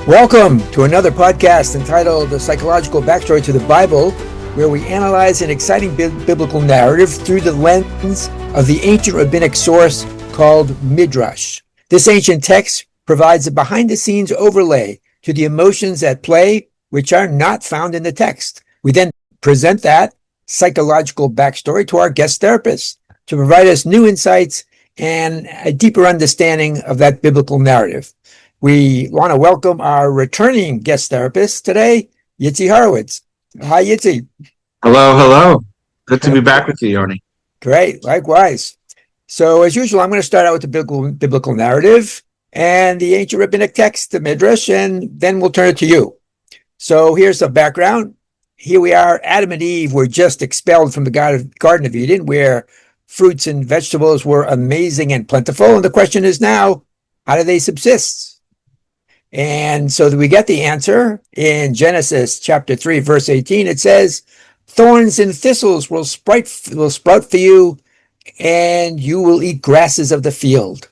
Welcome to another podcast entitled The Psychological Backstory to the Bible, where we analyze an exciting biblical narrative through the lens of the ancient rabbinic source called Midrash. This ancient text provides a behind-the-scenes overlay to the emotions at play, which are not found in the text. We then present that psychological backstory to our guest therapists to provide us new insights and a deeper understanding of that biblical narrative. We want to welcome our returning guest therapist today, Yitzi Horowitz. Hi, Yitzi. Hello. Good to be back with you, Yoni. Great, likewise. So, as usual, I'm going to start out with the biblical narrative and the ancient rabbinic text, the Midrash, and then we'll turn it to you. So, here's some background. Here we are. Adam and Eve were just expelled from the Garden of Eden, where fruits and vegetables were amazing and plentiful. And the question is now, how do they subsist? And so we get the answer in Genesis chapter 3, verse 18. It says, "Thorns and thistles will sprout for you, and you will eat grasses of the field."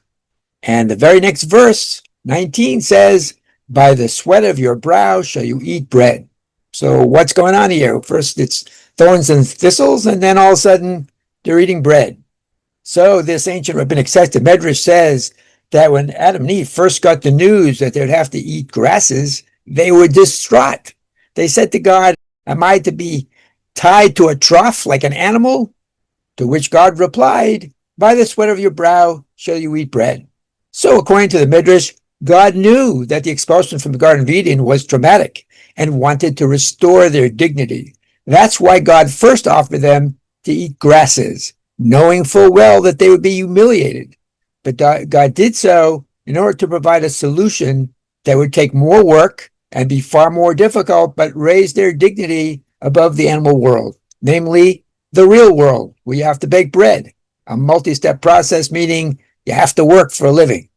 And the very next verse, 19, says, "By the sweat of your brow shall you eat bread." So what's going on here? First it's thorns and thistles, and then all of a sudden they're eating bread. So this ancient rabbinic text, the Midrash, says that when Adam and Eve first got the news that they'd have to eat grasses, they were distraught. They said to God, "Am I to be tied to a trough like an animal?" To which God replied, "By the sweat of your brow shall you eat bread." So according to the Midrash, God knew that the expulsion from the Garden of Eden was traumatic and wanted to restore their dignity. That's why God first offered them to eat grasses, knowing full well that they would be humiliated. But God did so in order to provide a solution that would take more work and be far more difficult, but raise their dignity above the animal world, namely the real world, where you have to bake bread, a multi-step process, meaning you have to work for a living.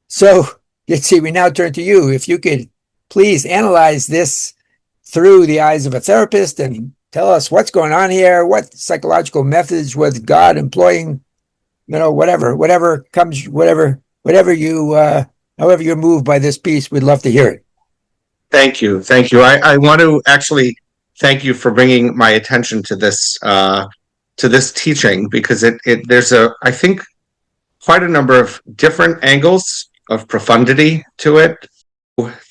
So, Yitzi, we now turn to you. If you could please analyze this through the eyes of a therapist and tell us what's going on here, what psychological methods was God employing, however you're moved by this piece, we'd love to hear it. Thank you. I want to actually thank you for bringing my attention to this teaching, because there's I think quite a number of different angles of profundity to it.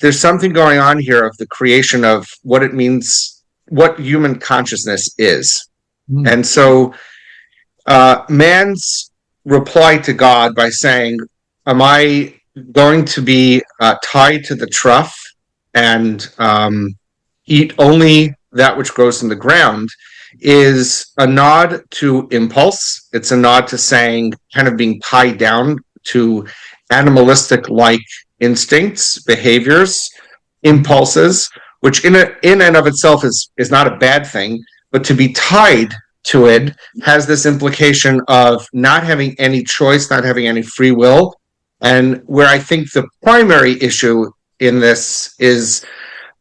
There's something going on here of the creation of what it means, what human consciousness is. And so man's reply to God by saying, "Am I going to be tied to the trough and eat only that which grows in the ground," is a nod to impulse. It's a nod to saying, kind of being tied down to animalistic-like instincts, behaviors, impulses, which in and of itself is not a bad thing, but to be tied to it has this implication of not having any choice, not having any free will. And where I think the primary issue in this is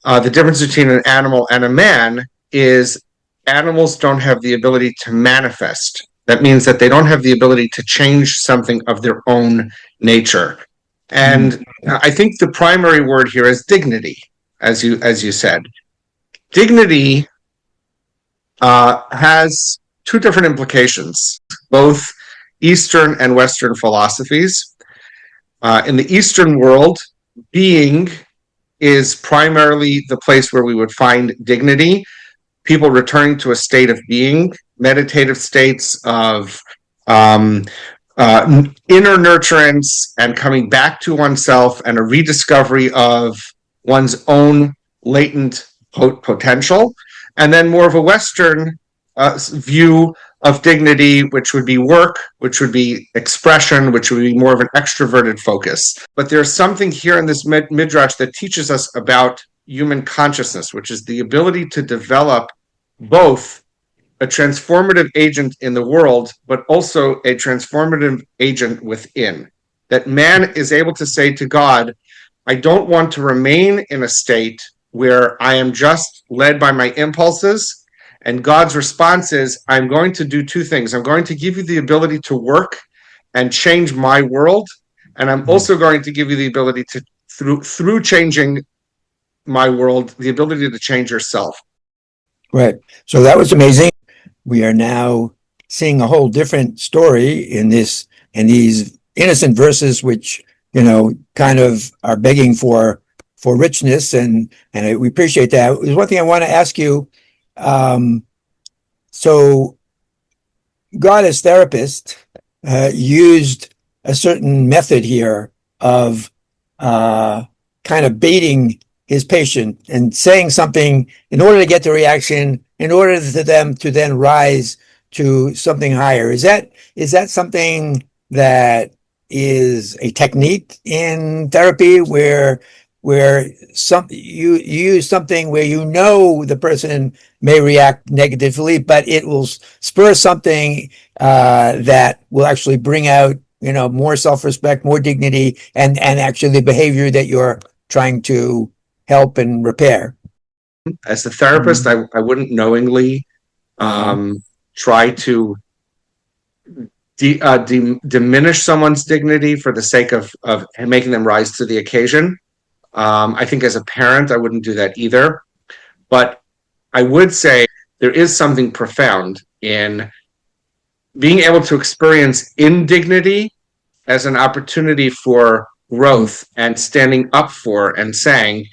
the difference between an animal and a man is animals don't have the ability to manifest. That means that they don't have the ability to change something of their own nature. And I think the primary word here is dignity, as you said. Dignity has two different implications, both Eastern and Western philosophies. In the Eastern world, being is primarily the place where we would find dignity, people returning to a state of being, meditative states of inner nurturance and coming back to oneself and a rediscovery of one's own latent potential. And then more of a Western view of dignity, which would be work, which would be expression, which would be more of an extroverted focus. But there's something here in this Midrash that teaches us about human consciousness, which is the ability to develop both a transformative agent in the world, but also a transformative agent within. That man is able to say to God, "I don't want to remain in a state where I am just led by my impulses." And God's response is, "I'm going to do two things. I'm going to give you the ability to work and change my world. And I'm also going to give you the ability to, through changing my world, the ability to change yourself. Right. So that was amazing. We are now seeing a whole different story in these innocent verses, which, kind of are begging for richness, and we appreciate that. There's one thing I want to ask you. So God as therapist used a certain method here of kind of baiting his patient and saying something in order to get the reaction, in order for them to then rise to something higher. Is that something that is a technique in therapy where you use something where the person may react negatively, but it will spur something that will actually bring out more self-respect, more dignity, and actually the behavior that you're trying to help and repair? As a therapist, I wouldn't knowingly try to diminish someone's dignity for the sake of making them rise to the occasion. I think as a parent, I wouldn't do that either. But I would say there is something profound in being able to experience indignity as an opportunity for growth and standing up for and saying,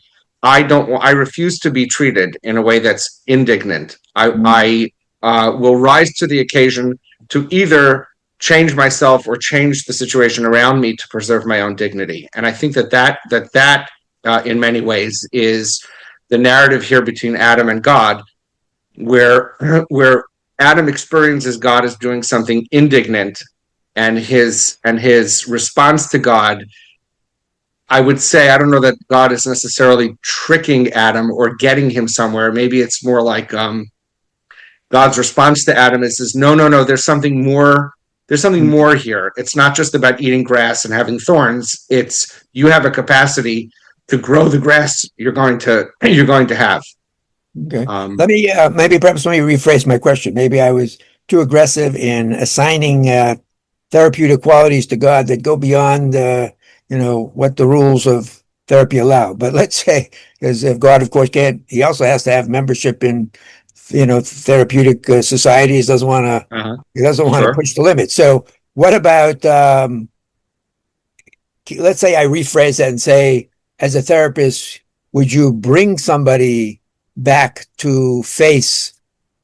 I refuse to be treated in a way that's indignant. I will rise to the occasion to either change myself or change the situation around me to preserve my own dignity. And I think that in many ways is the narrative here between Adam and God, where Adam experiences God as doing something indignant, and his response to God, I would say, I don't know that God is necessarily tricking Adam or getting him somewhere. Maybe it's more like God's response to Adam is no, there's something more. There's something more here. It's not just about eating grass and having thorns. It's you have a capacity to grow the grass you're going to have. Okay. Let me rephrase my question. Maybe I was too aggressive in assigning therapeutic qualities to God that go beyond what the rules of therapy allow. But let's say, because if God, of course, he also has to have membership in therapeutic societies. Doesn't want to he doesn't want to push the limit. So what about let's say I rephrase that and say, as a therapist, would you bring somebody back to face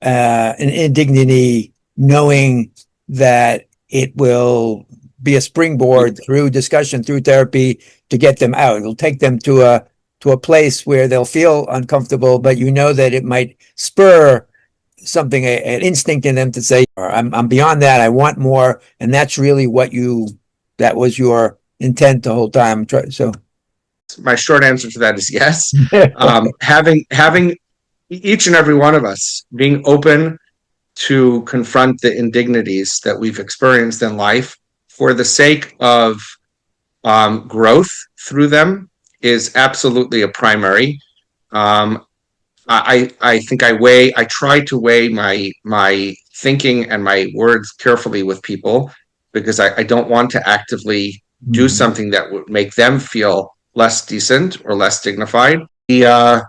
an indignity, knowing that it will be a springboard through discussion, through therapy, to get them out? It'll take them to a place where they'll feel uncomfortable, but that it might spur something, an instinct in them to say, I'm beyond that, I want more. And that's really that was your intent the whole time. So my short answer to that is yes. Having each and every one of us being open to confront the indignities that we've experienced in life for the sake of growth through them is absolutely a primary. I think I try to weigh my thinking and my words carefully with people, because I don't want to actively do something that would make them feel less decent or less dignified. The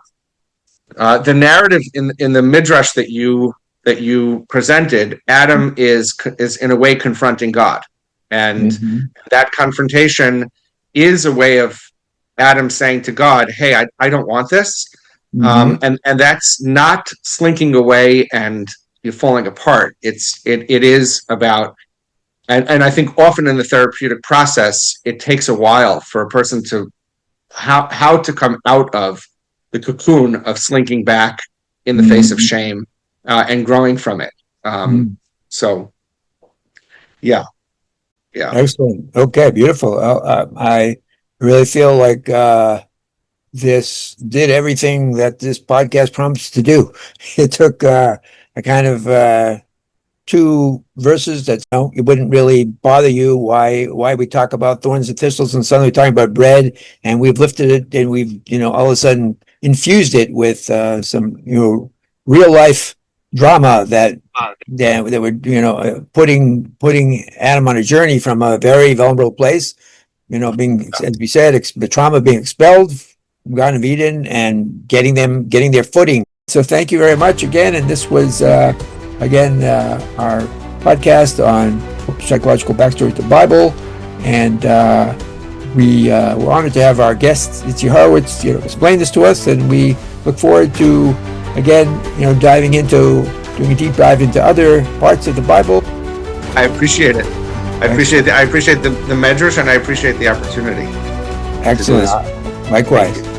narrative in the Midrash that you presented, Adam is in a way confronting God, and that confrontation is a way of Adam saying to God, "Hey, I don't want this," and that's not slinking away and you're falling apart. It is about, and I think often in the therapeutic process, it takes a while for a person to how to come out of the cocoon of slinking back in the face of shame and growing from it. So, yeah. Excellent. Okay, beautiful. I really feel like this did everything that this podcast promised to do. It took a kind of two verses that it wouldn't really bother you why we talk about thorns and thistles, and suddenly we're talking about bread, and we've lifted it and we've all of a sudden infused it with some real life drama that were putting Adam on a journey from a very vulnerable place, being, as we said, the trauma, being expelled Garden of Eden and getting their footing. So thank you very much again. And this was, our podcast on psychological backstory to the Bible. And we were honored to have our guest, Yitzi Horowitz, explain this to us. And we look forward to, again, doing a deep dive into other parts of the Bible. I appreciate it. I appreciate the Midrash, and I appreciate the opportunity. Excellent. Likewise.